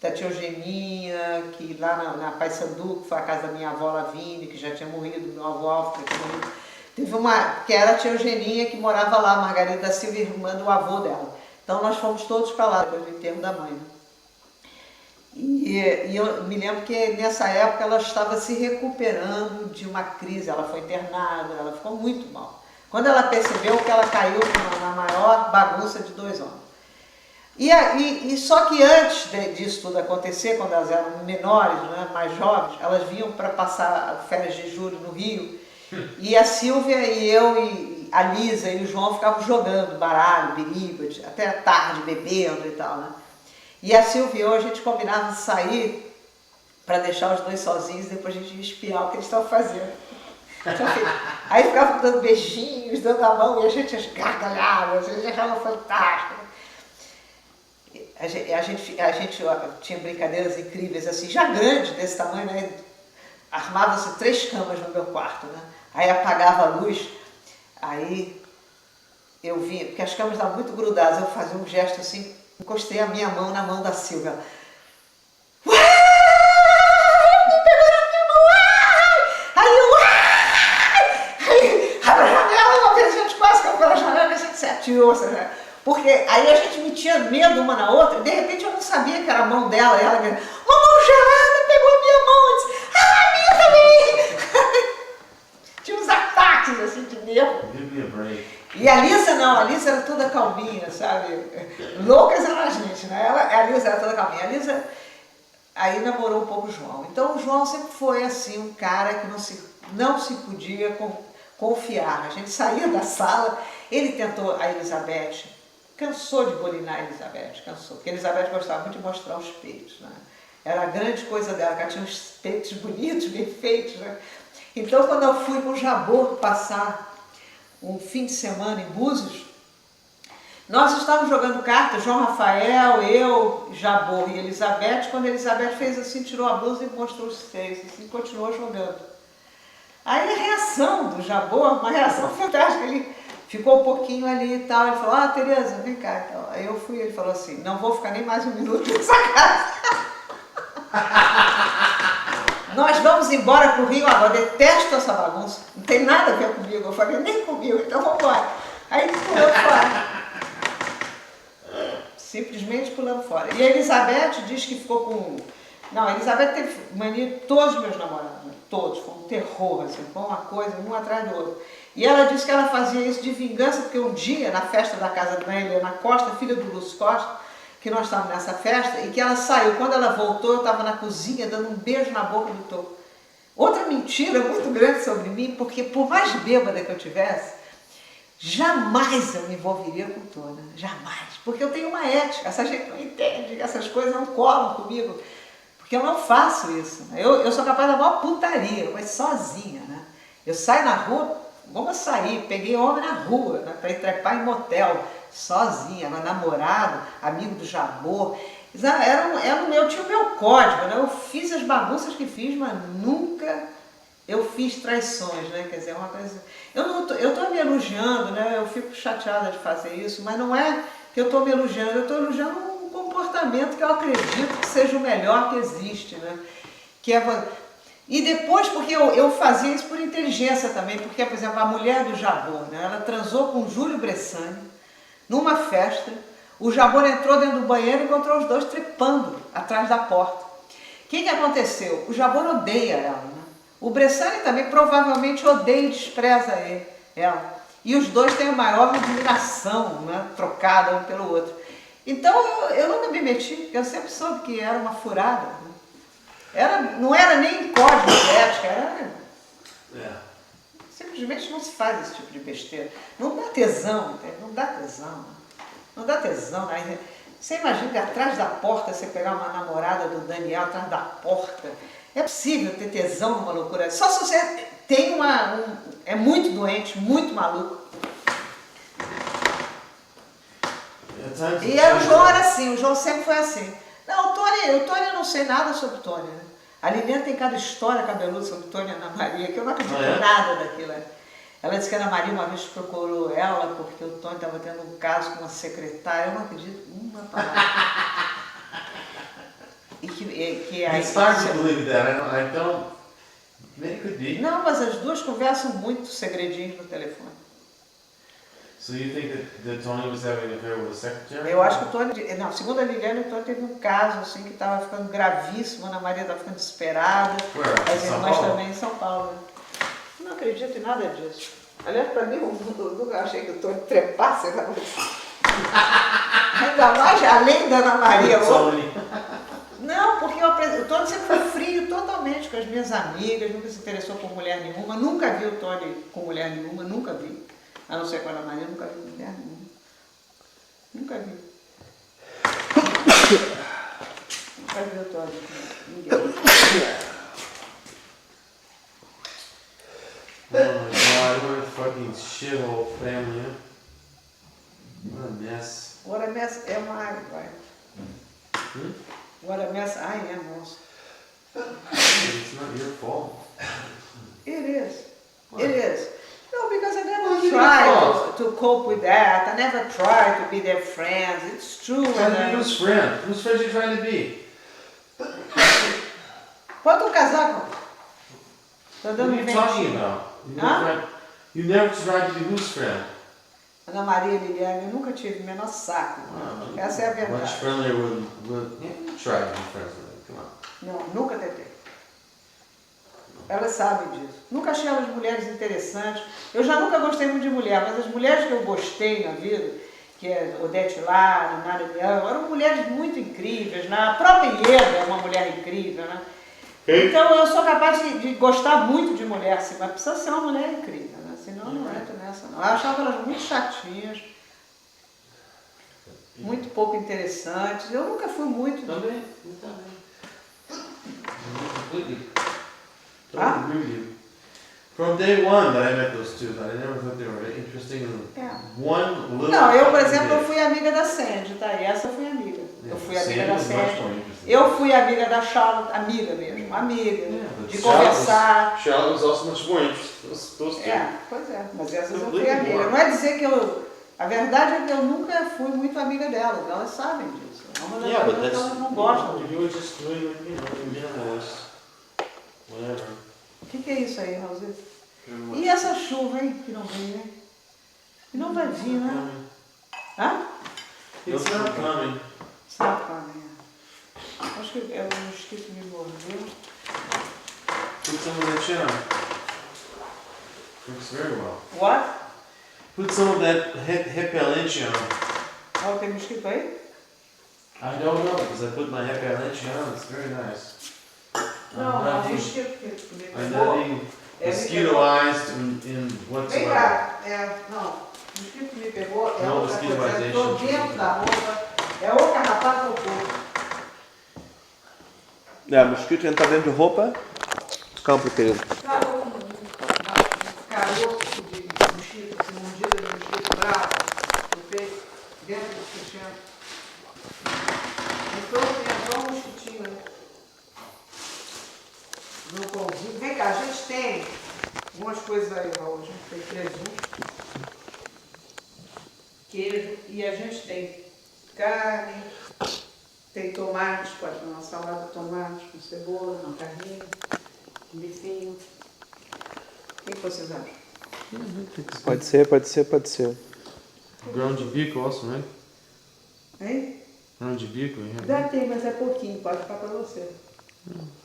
da tia Eugenia, que lá na Paissandu, que foi a casa da minha avó Lavínia, que já tinha morrido, meu avô Alfredo tinha morrido. Teve uma, que era a tia Eugenia, que morava lá, Margarida da Silva, irmã do avô dela. Então nós fomos todos para lá, depois do enterro da mãe. E eu me lembro que nessa época ela estava se recuperando de uma crise, ela foi internada, ela ficou muito mal. Quando ela percebeu que ela caiu na maior bagunça de 2 anos. E só que antes disso tudo acontecer, quando elas eram menores, né, mais jovens, elas vinham para passar férias de julho no Rio, e a Silvia e eu e a Lisa e o João ficavam jogando baralho, biriba, até tarde, bebendo e tal, né? E a Silvia e eu, a gente combinava de sair para deixar os dois sozinhos e depois a gente ia espiar o que eles estavam fazendo. Então, aí ficavam dando beijinhos, dando a mão, e a gente gargalhava, a gente achava fantástico. A gente tinha brincadeiras incríveis, assim, já grande, desse tamanho, né? Armava-se 3 camas no meu quarto, né? Aí apagava a luz, aí eu vinha, porque as camas estavam muito grudadas, eu fazia um gesto assim, encostei a minha mão na mão da Silvia. Uai! Me pegou na minha mão! Uai! Aí eu... Uai! Aí abre a janela, uma vez a gente quase caiu pela janela e a gente se atirou, sabe? Porque aí a gente metia medo uma na outra, e de repente eu não sabia que era a mão dela, e ela uma mão gelada pegou a minha mão e disse, a minha também! Tinha uns ataques assim de nervo. Give me a break. E a Lisa não, a Lisa era toda calminha, sabe? Loucas era a gente, né? A Lisa era toda calminha. A Lisa aí namorou um pouco o João. Então o João sempre foi assim, um cara que não se podia confiar. A gente saía da sala, ele tentou a Elizabeth, cansou de bolinar a Elizabeth, cansou. Porque a Elizabeth gostava muito de mostrar os peitos, né? Era a grande coisa dela, que ela tinha uns peitos bonitos, bem feitos, né? Então quando eu fui com o Jabor passar um fim de semana em Búzios, nós estávamos jogando cartas, João Rafael, eu, Jabor e Elizabeth, quando a Elizabeth fez assim, tirou a blusa e mostrou os seios, assim, continuou jogando. Aí a reação do Jabor, uma reação fantástica, ele ficou um pouquinho ali e tal, ele falou, Tereza, vem cá e tal. Aí eu fui, ele falou assim, não vou ficar nem mais um minuto nessa casa. Nós vamos embora para o Rio agora, detesto essa bagunça, não tem nada a ver comigo. Eu falei, nem comigo, então vamos embora. Aí ele pulou fora. Simplesmente pulando fora. E a Elizabeth diz que ficou com... Não, a Elizabeth teve mania de todos os meus namorados, né? Todos, foi um terror, assim, foi uma coisa, um atrás do outro. E ela disse que ela fazia isso de vingança, porque um dia, na festa da casa da Helena Costa, filha do Lúcio Costa, que nós estávamos nessa festa, e que ela saiu. Quando ela voltou, eu estava na cozinha dando um beijo na boca do Tô. Outra mentira muito grande sobre mim, porque por mais bêbada que eu tivesse, jamais eu me envolveria com o Tô, né? Jamais. Porque eu tenho uma ética, essa gente não entende, essas coisas não colam comigo. Porque eu não faço isso. Né? Eu sou capaz da maior putaria, mas sozinha, né? Eu saio na rua, vamos sair, peguei homem na rua, né, para ir trepar em motel, sozinha, meu namorado, amigo do Jabor. Eu tinha o meu código, né? Eu fiz as bagunças que fiz, mas nunca eu fiz traições, né? Quer dizer, uma coisa... Eu estou me elogiando, né? Eu fico chateada de fazer isso, mas não é que eu estou me elogiando, eu estou elogiando um comportamento que eu acredito que seja o melhor que existe, né? Que é... E depois, porque eu fazia isso por inteligência também, porque, por exemplo, a mulher do Jabor, né? Ela transou com o Júlio Bressani numa festa, o Jabor entrou dentro do banheiro e encontrou os dois trepando atrás da porta. O que aconteceu? O Jabor odeia ela, né? O Bressani também provavelmente odeia e despreza ela. E os dois têm a maior admiração, né? Trocada um pelo outro. Então eu nunca me meti, porque eu sempre soube que era uma furada. Né? Não era nem código de ética, era... Simplesmente não se faz esse tipo de besteira. Não dá tesão, não dá tesão. Não dá tesão. Né? Você imagina que atrás da porta você pegar uma namorada do Daniel atrás da porta. É possível ter tesão numa loucura. Só se você tem é muito doente, muito maluco. E o João era assim, o João sempre foi assim. Não, o Tony eu não sei nada sobre o Tony. Né? A Liliana tem cada história cabeluda sobre o Tony e a Ana Maria, que eu não acredito em nada daquilo. Ela disse que a Ana Maria uma vez procurou ela porque o Tony estava tendo um caso com uma secretária. Eu não acredito uma palavra. It's hard to believe that. I don't. It could be. Não, mas as duas conversam muito segredinhos no telefone. So you think that Tony was having an affair with a secretary? Eu acho que o Tony, não, segundo a Liliana, o Tony teve um caso assim que estava ficando gravíssimo, a Ana Maria estava ficando desesperada. As irmãs também em São Paulo. Não acredito em nada disso. Aliás, para mim, eu nunca achei que o Tony trepasse. Ainda mais além da Ana Maria. Não, porque o Tony sempre foi frio totalmente com as minhas amigas, nunca se interessou por mulher nenhuma, nunca vi o Tony com mulher nenhuma, nunca vi. A não ser com a Ana Maria, nunca vi mulher nenhuma. Nunca vi. Nunca vi o Tony com ninguém. Oh my God, what a fucking shithole family, huh? What a mess. What a mess am I, right? What a mess I am also. It's not your fault. It is. What? It is. No, because I never Well, tried to cope with that. I never tried to be their friends. It's true. Who's friend? Whose friend are you trying to be? Bota um casaco. Tô What dando are you talking about? You never tried to be whose friend? Ana Maria e Liliane, eu nunca tive o menor saco. Essa é a verdade. Much friendlier with you try to be friends with them. Come on. Não, nunca tentei. Elas sabem disso. Nunca achei elas mulheres interessantes. Eu já nunca gostei muito de mulher, mas as mulheres que eu gostei na vida, que é Odete Lara, Nara Leão, eram mulheres muito incríveis. Né? A própria Ieda é uma mulher incrível. Né? Então eu sou capaz de gostar muito de mulher, assim, mas precisa ser uma mulher incrível. Né? Senão eu não entro nessa. Não. Eu achava elas muito chatinhas, muito pouco interessantes. Eu nunca fui muito. Também. Totally agree with you. From day one that I met those two, I never thought they were interesting in one little... Não, eu, por exemplo, eu fui amiga da Sandy, tá? E essa eu fui amiga. Eu fui amiga da Sandy. Eu fui amiga da Charlotte, amiga mesmo, amiga. De conversar. Charlotte was also much more interesting. Those two. Pois é. Mas essas eu fui amiga. Não é dizer que eu... A verdade é que eu nunca fui muito amiga delas. Elas sabem disso. Yeah, but that's... Elas não gostam. You were just doing, minimalist. Whatever. O que é isso aí, Raulzito? E essa chuva, hein? Que não vem, hein? E não vai vir, né? Hã? It's not coming. Sabe, né? Acho que é um mosquito me mordeu. Put some of that shit on. Works very well. What? Put some of that repellente on. Ah, tem mosquito aí? I don't know because I put my repellente on. It's very nice. Não, I'm não, not being, mosquito que me I'm pegou. not being mosquitoized in Vem whatsoever. cá, não, o mosquito que me pegou é Não, outra coisa, mosquitoization. entrou dentro da roupa, é o carrapato do corpo. Mosquito entra dentro de roupa. Complicated. Caroço de mosquito, assim, mordida de mosquito bravo, no peito, dentro do sutiã. Entrou um mosquitinho aí. No pãozinho. Vem cá, a gente tem algumas coisas aí, Raul. A gente tem presunto, queijo e a gente tem carne, tem tomate, pode fazer uma salada de tomate com cebola, uma carninha, um bifinho. O que vocês acham? Pode ser, pode ser, pode ser. Ground de bico also, right? Hein? Ground de bico, yeah. Já tem, mas é pouquinho, pode ficar para você.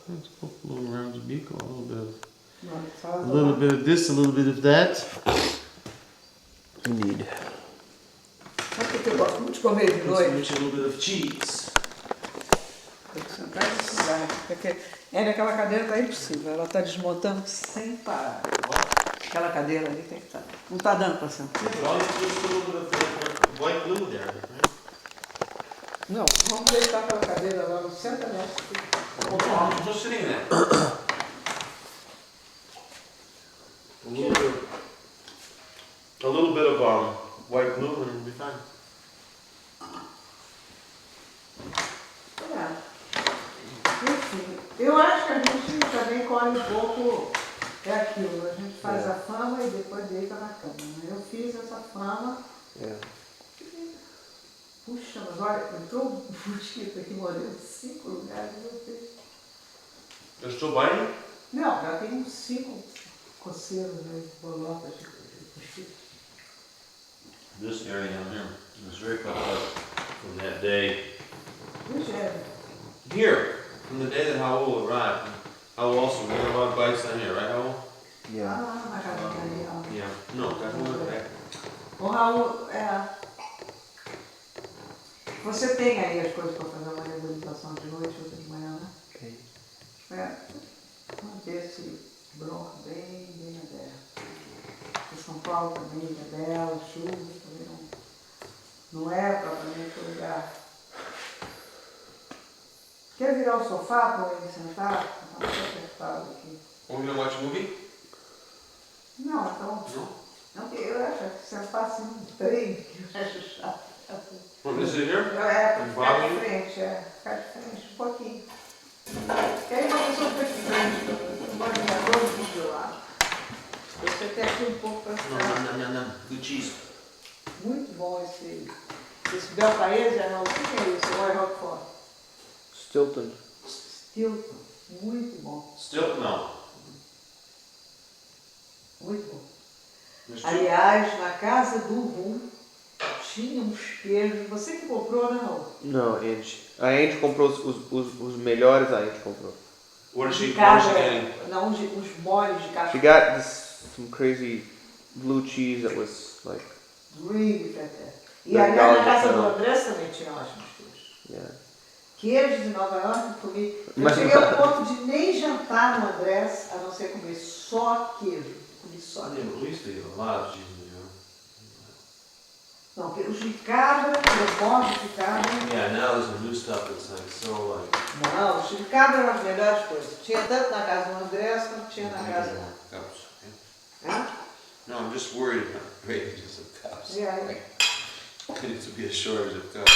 Let's put a little ground de bico, a little Não, bit salada of, de tomate. of this, a little bit of that. You need. Sabe o que eu gosto muito de comer de noite? A little bit of cheese. Tem que sentar e precisar, porque aquela cadeira está impossível, ela está desmontando sem parar. Aquela cadeira ali tem que estar. Não está dando para sentar. But all you have to do is put a little bit of white glue there, right? Não, vamos deitar aquela cadeira lá, não senta nessa. I'm just sitting there. A little bit of white glue and it'll be fine. Enfim, eu acho que a gente também colhe um pouco, é aquilo, a gente faz a fama e depois deita na cama. Né? Eu fiz essa fama. Puxa, mas olha, entrou um mosquito aqui, morreu em 5 lugares. They're still biting? Não, já tem uns 5 coceiros, né, bolotas de mosquito. This area down here was very fucked up from that day. Puxa, Here, from the day that Howell arrived. Howell also, we had a lot of bites down here, right, Howell? na casa ali, ó. Yeah. No, that's one back. Ô Raul, você tem aí as coisas para fazer uma nebulização de noite, outra de manhã, né? Ok. Manter esse bronco bem aberto. Em São Paulo também é bela, chuva, também não é propriamente o lugar. Quer virar o sofá para ele sentar? Está muito apertado aqui. Oh, you gonna watch a movie? Não, então. No? Não, eu acho que sentar assim num trem, que eu acho chato. Want me to sit here? Ficar de frente, ficar de frente um pouquinho. Porque aí uma pessoa fica de frente, não pode dar dois do lado. Você tem aqui um pouco para ficar. No. Good cheese. Muito bom esse Belpaese, não, o que é isso? Roy Roquefort. Stilton. Stilton, muito bom, Still? No. muito bom. There's two. Aliás, na casa do Rum, tinha uns queijos, você que comprou, não? Não, Angie. A Angie comprou os melhores, a Angie comprou. What is she Cabra, getting? não, uns moles de She café. got some crazy blue cheese that was like, Really fantastic. E Legal, aliás, na casa do legal. Andrés também tinha ótimos queijos. yeah. Queijos de Nova York, comi. Eu Mas- cheguei ao ponto de nem jantar no Andrés, a não ser comer só queijo. Comi só Yeah, queijo. but we used to eat a lot of cheese in New York. Não, queijo de cabra, eu gosto de cabra. Yeah, now there's some new stuff that's like so like. Não, os de cabra eram as melhores coisas. Tinha tanto na casa do Andrés quanto tinha na casa da. Cups. Hã? No, I'm just worried about greatness of cups. Yeah. There needs to be a shortage of cups.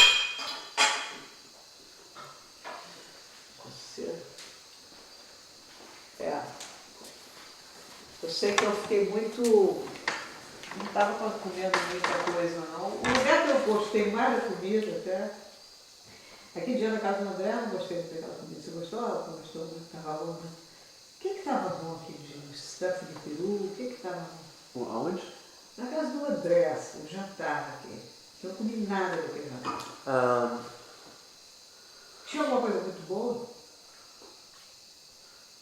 Eu sei que eu fiquei muito. Não estava comendo muita coisa, não. O lugar que eu gostei mais da comida até. Aquele dia na casa do André, eu não gostei de pegar a comida. Você gostou? Não gostou? Estava bom, né? O que estava bom aquele dia? Stuff de peru? O que estava bom? Aonde? Na casa do André, o jantar aqui. Eu não comi nada daquele jantar. Tinha alguma coisa muito boa?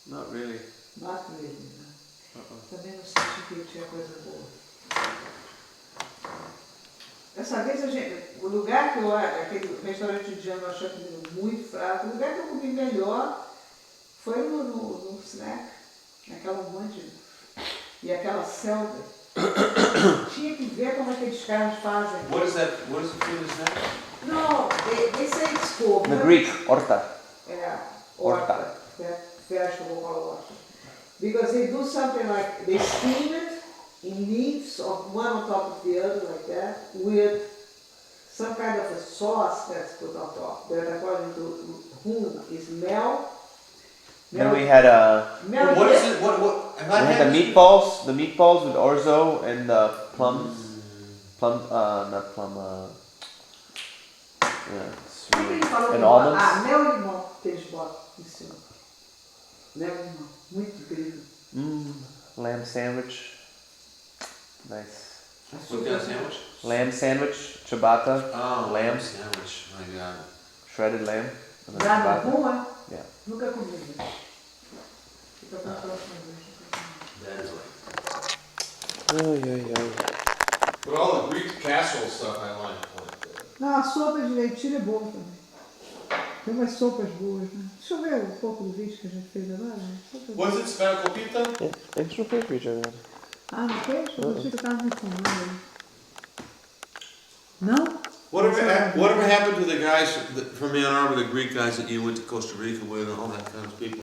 Not really. Not really, né? Também não senti que tinha coisa boa. Dessa vez, o lugar que eu, aquele restaurante indiano, eu achei aquilo muito fraco. O lugar que eu comi melhor foi no snack, naquela monte e aquela selva. Tinha que ver como aqueles caras fazem. What is that? What is the food is that? No, they say it's called. The Greek, horta. Yeah, Horta. horta. That vegetable called horta. Because they do something like, they steam it in leaves of one on top of the other like that, with some kind of a sauce that's put on top, that according to whom is mel. Then we had Mel What is dip. it? What? Have I we had had the this? meatballs with orzo and the plums. Not plum. Yeah, O que ele falou and que bota? almonds. Ah, mel e limão que eles botam em cima. Mel e limão, muito incrível. Lamb sandwich. Nice. What kind of sandwich? Lamb sandwich, ciabatta, Oh, lamb, sandwich. My God. shredded lamb. And then Já ciabatta. no rua? Yeah. Nunca comi. Fica pra próxima vez. That is right. But all the Greek casserole stuff I like. Não, a sopa de leitilho é boa também. Tem umas sopas boas, né? Deixa eu ver um pouco do vídeo que a gente fez agora. Né? Was it spherical pizza? Extra fish for each other. Ah, não fez? Eu achei que eu tava reclamando. Não? Whatever happened to the guys from Ann Arbor, the Greek guys that you went to Costa Rica with, and all that kind of people?